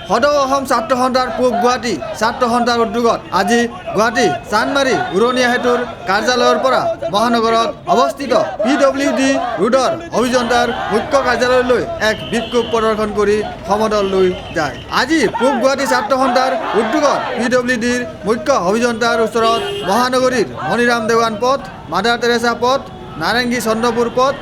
সদৌ অসম ছাত্ৰ সন্থাৰ পূব গুৱাহাটী ছাত্ৰ সন্থাৰ উদ্যোগত আজি গুৱাহাটী চান্দমাৰী উৰণীয়া সেতুৰ কাৰ্যালয়ৰ পৰা মহানগৰত অৱস্থিত PWD ৰোডৰ অভিযন্তাৰ মুখ্য কাৰ্যালয়লৈ এক বিক্ষোভ প্ৰদৰ্শন কৰি সমদল লৈ যায়। আজি পূব গুৱাহাটী ছাত্ৰ সন্থাৰ উদ্যোগত PWDৰ মুখ্য অভিযন্তাৰ ওচৰত মহানগৰীৰ মণিৰাম দেৱান পথ, মাদাৰ তেৰেছা পথ, নাৰেংগী চন্দ্ৰপুৰ পথ,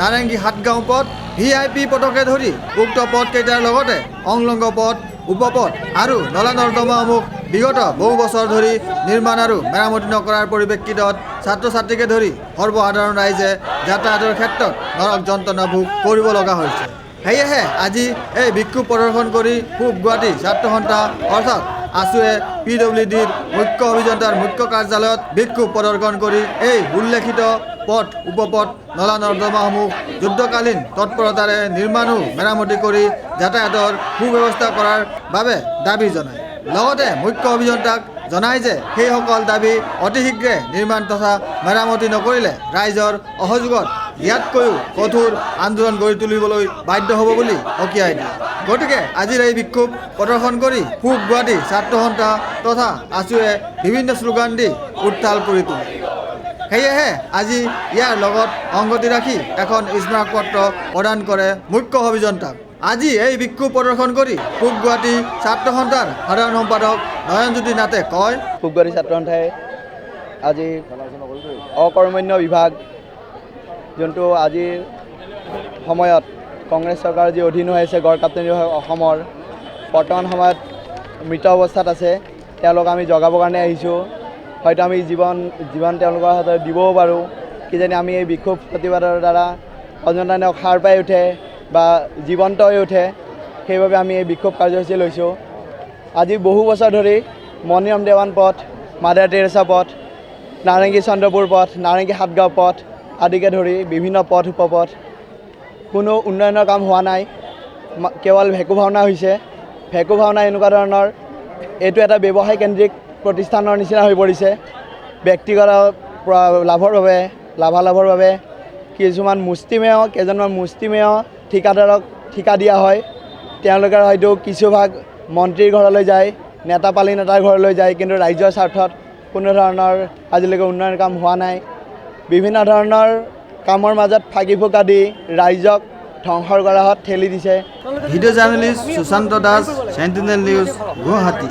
নাৰেংগী হাটগাঁও পথ, VIP পথকে ধৰি উক্ত পথকেইটাৰ লগতে অংলংগ পথ, উপপথ আৰু নলা নৰ্দমাসমূহ বিগত বহু বছৰ ধৰি নিৰ্মাণ আৰু মেৰামতি নকৰাৰ পৰিপ্ৰেক্ষিতত ছাত্ৰ ছাত্ৰীকে ধৰি সৰ্বসাধাৰণ ৰাইজে যাতায়াতৰ ক্ষেত্ৰত নৰক যন্ত্ৰণা ভোগ কৰিব লগা হৈছে। সেয়েহে আজি এই বিক্ষোভ প্ৰদৰ্শন কৰি পূব গুৱাহাটী ছাত্ৰ সন্থা অৰ্থাৎ আছুৱে PWDৰ মুখ্য অভিযন্তাৰ মুখ্য কাৰ্যালয়ত বিক্ষোভ প্ৰদৰ্শন কৰি এই উল্লেখিত পথ, উপপথ, নলা নৰ্দমাসমূহ যুদ্ধকালীন তৎপৰতাৰে নিৰ্মাণ ও মেৰামতি কৰি যাতায়াতৰ সুব্যৱস্থা কৰাৰ বাবে দাবী জনায়। লগতে মুখ্য অভিযন্তাক জনায় যে সেইসকল দাবী অতি শীঘ্ৰে নিৰ্মাণ তথা মেৰামতি নকৰিলে ৰাইজৰ অসহযোগত ইয়াতকৈও কঠোৰ আন্দোলন গঢ়ি তুলিবলৈ বাধ্য হ'ব বুলি সকীয়াই দিয়ে। গতিকে আজিৰ এই বিক্ষোভ প্ৰদৰ্শন কৰি পূব গুৱাহাটী ছাত্ৰ সন্থা তথা আছুৱে বিভিন্ন শ্লোগান দি উত্তাল কৰি তোলে। সেয়েহে আজি ইয়াৰ লগত সংগতি ৰাখি এখন স্মাৰকপত্ৰ প্ৰদান কৰে মুখ্য অভিযন্তাক। আজি এই বিক্ষোভ প্ৰদৰ্শন কৰি পূব গুৱাহাটী ছাত্ৰ সন্থাৰ সাধাৰণ সম্পাদক নয়নজ্যোতি নাথে কয়, পূব গুৱাহাটী ছাত্ৰ সন্থাই আজি অকৰ্মণ্য বিভাগ যোনটো আজিৰ সময়ত কংগ্ৰেছ চৰকাৰ যি অধীন হৈ আছে গড় কাপ্তানি বিভাগ অসমৰ বৰ্তমান সময়ত মৃত অৱস্থাত আছে, তেওঁলোক আমি জগাবৰ কাৰণে আহিছোঁ। হয়তো আমি জীৱন তেওঁলোকৰ হাতত দিবও পাৰোঁ। কিজানি আমি এই বিক্ষোভ প্ৰতিবাদৰ দ্বাৰা অজন্তানেও সাৰ পাই উঠে বা জীৱন্ত হৈ উঠে, সেইবাবে আমি এই বিক্ষোভ কাৰ্যসূচী লৈছোঁ। আজি বহু বছৰ ধৰি মণিৰাম দেৱান পথ, মাদাৰ তেৰেছা পথ, নাৰেংগী চন্দ্ৰপুৰ পথ, নাৰেংগী হাটগাঁও পথ আদিকে ধৰি বিভিন্ন পথ, উপপথ কোনো উন্নয়নৰ কাম হোৱা নাই। কেৱল ভেকু ভাওনা হৈছে। ভেকু ভাওনা এনেকুৱা ধৰণৰ এইটো এটা ব্যৱসায় কেন্দ্ৰিক প্ৰতিষ্ঠানৰ নিচিনা হৈ পৰিছে। ব্যক্তিগত লাভালাভৰ বাবে কেইজনমান মুষ্টিমেয় ঠিকাদাৰক ঠিকা দিয়া হয়। তেওঁলোকে হয়তো কিছুভাগ মন্ত্ৰীৰ ঘৰলৈ যায়, নেতাপালি নেতাৰ ঘৰলৈ যায়, কিন্তু ৰাইজৰ স্বাৰ্থত কোনো ধৰণৰ আজিলৈকে উন্নয়ন কাম হোৱা নাই। বিভিন্ন ধৰণৰ কামৰ মাজত ফাঁকি ফুকা দি ৰাইজক ধ্বংসৰ গৰাহত ঠেলি দিছে। Video' journalist Sushant Das, Sentinel news, Guwahati.